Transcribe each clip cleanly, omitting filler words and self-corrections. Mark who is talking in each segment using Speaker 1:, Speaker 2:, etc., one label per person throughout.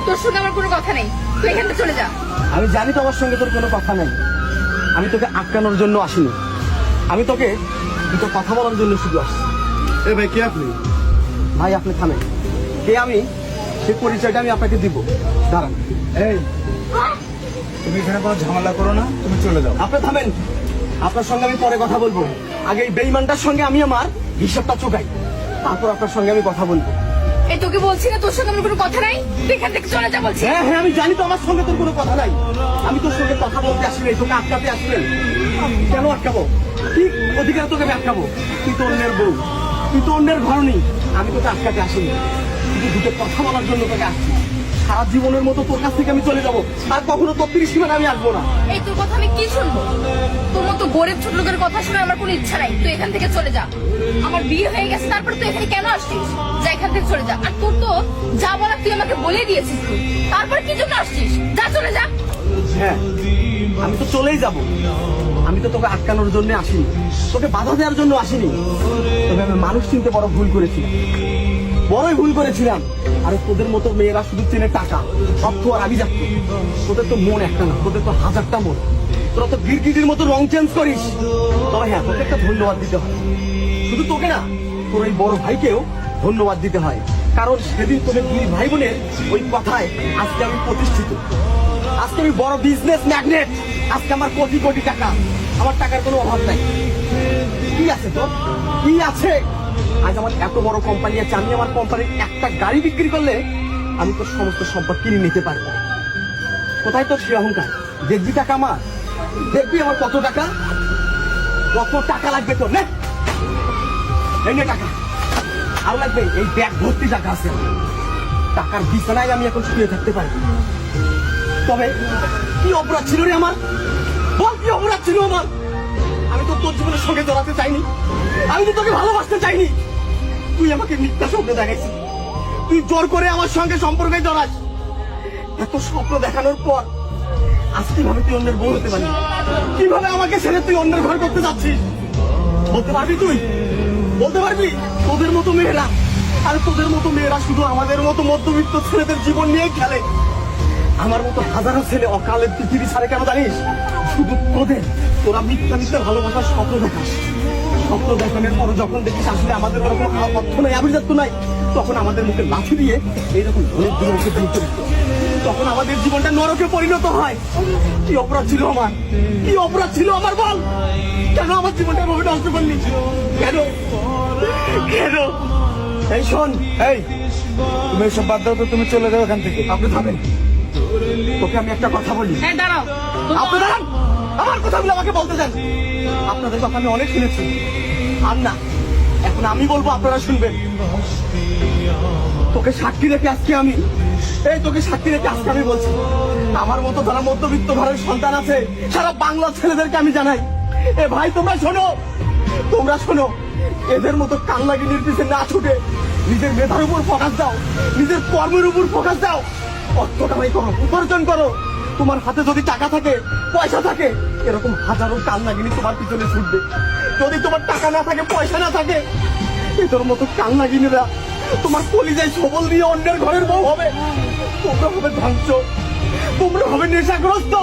Speaker 1: তোর সঙ্গে আমার কোনো কথা নেই, তুই এখান থেকে চলে যা।
Speaker 2: আমি জানি তোমার সঙ্গে তোর কোনো কথা নেই। আমি তোকে আটকানোর জন্য আসিনি, আমি তোকে দুটো কথা বলার জন্য শুধু আসছি।
Speaker 3: এ ভাই, কে আপনি?
Speaker 2: ভাই আপনি থামেন, কে আমি সেই পরিচয়টা আমি আপনাকে দিব। দাঁড়ান।
Speaker 3: এই, তুমি এখানে কোনো ঝামেলা করো না, তুমি চলে যাও।
Speaker 2: আপনি থামেন, আপনার সঙ্গে আমি পরে কথা বলবো। আগে এই বেঈমানটার সঙ্গে আমি আমার হিসাবটা চোকাই, তারপর আপনার সঙ্গে আমি কথা বলবো।
Speaker 1: এই তোকে বলছি না তোর সঙ্গে আমার কোনো কথা নাই, তুই এখান থেকে চলে যা বলছি।
Speaker 2: হ্যাঁ হ্যাঁ, আমি জানি তো আমার সঙ্গে তোর কোনো কথা নাই। আমি তোর সঙ্গে কথা বলতে আসিনি, তোকে আটকাতে আসলেন। কেন আটকাবো? কি অধিকার তোকে আমি আটকাবো? তুই তো অন্যের বউ, তুই তো অন্যের ঘর নেই। আমি তোকে আটকাতে আসিনি, শুধু দুটো কথা বলার জন্য তোকে আসছি। সারা জীবনের মতো তোর কাছ থেকে আমি চলে যাবো, আর কখনো তোর সীমানা আমি আসবো না।
Speaker 1: এই তোর কথা আমি কি শুনবো? তোর মতো গরিব ছোট লোকের কথা শুনে আমার কোনো ইচ্ছা নাই, তুই এখান থেকে চলে যা। আমার বিয়ে হয়ে গেছে, তারপর তুই এখানে কেন আসছিস? যা এখান থেকে চলে যা। আর তোর তো যা বলার তুই আমাকে বলে দিয়েছিস, তুই তারপর কি জন্য আসছিস? যা চলে যা।
Speaker 2: হ্যাঁ, আমি তো চলেই যাব। আমি তো তোকে আটকানোর জন্য আসিনি, তোকে বাধা দেওয়ার জন্য আসিনি। তবে আমি মানুষ চিনতে বড় ভুল করেছিলাম, বড়ই ভুল করেছিলাম। আর তোদের মতো মেয়েরা শুধু চেনে টাকা, অর্থ আর আভিজাত্য। তোদের তো মন একটা না, তোদের তো হাজারটা মন। তোরা তো গিরগিটির মতো রং চেঞ্জ করিস। তবে হ্যাঁ, তোকে একটা ধন্যবাদ দিতে হয়। শুধু তোকে না, তোর এই বড় ভাইকেও ধন্যবাদ দিতে হয়। কারণ সেদিন তোদের দুই ভাই বোনের ওই কথায় আজকে আমি প্রতিষ্ঠিত। আজকে আমি বড় বিজনেস ম্যাগনেট। আজকে আমার কোটি কোটি টাকা, আমার টাকার কোনো অভাব নাই। কি আছে তোর? কি আছে? আজ আমার এত বড় কোম্পানি আছে, আমি আমার কোম্পানির একটা গাড়ি বিক্রি করলে আমি তোর সমস্ত সম্পদ কিনে নিতে পারবো। কোথায় তোর সে অহংকার? দেখবি টাকা আমার, দেখবি আমার কত টাকা, কত টাকা লাগবে তোর? নে এই নে টাকা। আর লাগবে এই ব্যাগ ভর্তি টাকা আছে। টাকার বিছানায় আমি এখন শুয়ে থাকতে পারি। তবে কি অপরাধ ছিল রে আমার? বল, কি অপরাধ ছিল আমার? আমি তো তোর জীবনের সঙ্গে জড়াতে চাইনি, আমি তো তোকে ভালোবাসতে চাইনি। তুই আমাকে মিথ্যা স্বপ্ন দেখাইছিস, তুই জোর করে আমার সঙ্গে সম্পর্কে জড়াস। এত স্বপ্ন দেখানোর পর আজ কিভাবে তুই অন্যের বউ হতে পারবি? কিভাবে আমাকে ছেড়ে তুই অন্যের ঘর করতে যাচ্ছিস? বলতে পারবি তুই? বলতে পারবি? তোদের মতো মেয়েরা, আর তোদের মতো মেয়েরা শুধু আমাদের মতো মধ্যবিত্ত ছেলেদের জীবন নিয়ে খেলে। আমার মতো হাজারো ছেলে অকালে পৃথিবী ছাড়ে কেন জানিস? শুধু তোরা মিথ্যা মিথ্যা ভালোবাসার স্বপ্ন দেখাস। স্বপ্ন দেখানোর পর যখন দেখিস আসলে আমাদের কোনো অর্থ নাই, আভিজাত্য নাই, তখন আমাদের মুখে লাঠি দিয়ে এইরকম ধনের দিকে দিয়ে চলিত। তখন আমাদের জীবনটা নরকে পরিণত হয়। কি অপরাধ ছিল আমার? কি অপরাধ ছিল আমার? বল, কেন আমার জীবনটা এভাবে নষ্ট করলি? কেন কেন? এই শোন,
Speaker 3: এই, তুমি এসব বাদ দাও তো, তুমি চলে যাও এখান থেকে।
Speaker 2: আপনি থামেন, তোকে আমি একটা কথা বলি।
Speaker 1: হ্যাঁ দাঁড়াও।
Speaker 2: আপনি দাঁড়ান, আমার কথাগুলো আমাকে বলতে দেন। আপনাদের কথা আমি অনেক শুনেছি, আর না, এখন আমি বলবো, আপনারা শুনবেন। তোকে সাক্ষী রেখে আজকে আমি তোকে সাক্ষী রেখে আজকে আমি বলছি, আমার মতো যারা মধ্যবিত্ত ঘরের সন্তান আছে সারা বাংলা ছেলেদেরকে আমি জানাই, এ ভাই তোমরা শোনো, তোমরা শোনো। এদের মতো কান্নাগিনীর পিছনে না ছুটে নিজের মেধার উপর ফোকাস দাও, নিজের কর্মের উপর ফোকাস দাও। অর্থ কামাই করো, উপার্জন করো। তোমার হাতে যদি টাকা থাকে, পয়সা থাকে, এরকম হাজারো কান্নাগিনী তোমার পিছনে ছুটবে। যদি তোমার টাকা না থাকে, পয়সা না থাকে, এদের মতো কান্নাগিনীরা তোমার কলিজায় সবল দিয়ে অন্যের ঘরের বউ হবে। তোমরা হবে ধ্বংস, তোমরা হবে নেশাগ্রস্ত।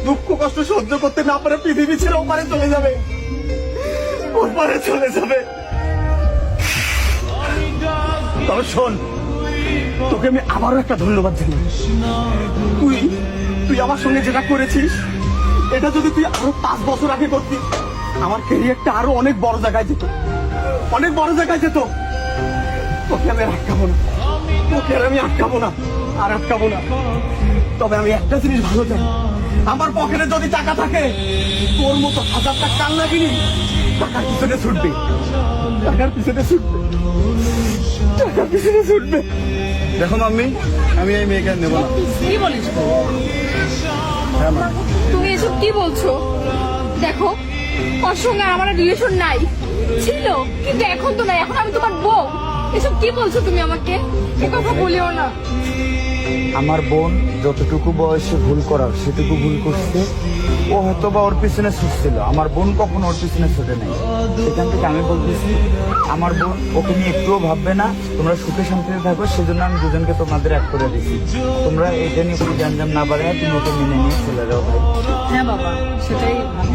Speaker 2: দুঃখ কষ্ট সহ্য করতে না পারে পৃথিবী ছেড়ে ওপারে চলে যাবে, ওপারে চলে যাবে। তবে শোন, তোকে আমি আবারও একটা ধন্যবাদ জানাই। তুই আমার সঙ্গে যেটা করেছিস, এটা যদি তুই আরো 5 বছর আগে করতিস, আমার ক্যারিয়ারটা আরো অনেক বড় জায়গায় যেত, অনেক বড় জায়গায় যেত। তোকে আমি আটকাবো না, তোকে আর আমি আটকাবো না, আর আটকাবো না। তবে আমি একটা জিনিস ভালো জানি, আমার পকেটে যদি টাকা থাকে, তোর মতো হাজারটা কান্নাগিনী টাকার পিছনে ছুটবে, টাকার পিছনে ছুটবে, টাকার পিছনে ছুটবে।
Speaker 3: দেখো মাম্মি, আমি এই মেয়েকে আর নেবো না।
Speaker 1: কি বলিস?
Speaker 3: হ্যাঁ মা।
Speaker 1: তুমি এসব কি বলছো? দেখো, ওর সঙ্গে আর আমার রিলেশন নাই, ছিল কিন্তু এখন তো নাই, এখন আমি তোমার বউ। এসব কি বলছো তুমি আমাকে? এ কথা বলিও না।
Speaker 3: আমার বোন যতটুকু বয়সে ভুল করার সেটুকু ভুল করছে। ও হয়তো বা ওর পিছনে ছুটছিল, আমার বোন কখনো ওর পিছনে ছুটে নাই। সেখান থেকে আমি বলতেছি আমার বোন ওকে নিয়ে একটুও ভাববে না, তোমরা সুখে শান্তিতে থাকো, সেজন্য আমি দুজনকে তোমাদের এক করে দিচ্ছি। তোমরা এটা নিয়ে কোনো জানজাম না বাড়ায় তুমি ওকে মেনে নিয়ে চলে যাও ভাই।
Speaker 1: হ্যাঁ বাবা, সেটাই ভালো।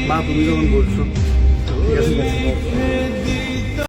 Speaker 2: মা তুমি যখন বলছো ঠিক আছে, ঠিক আছে।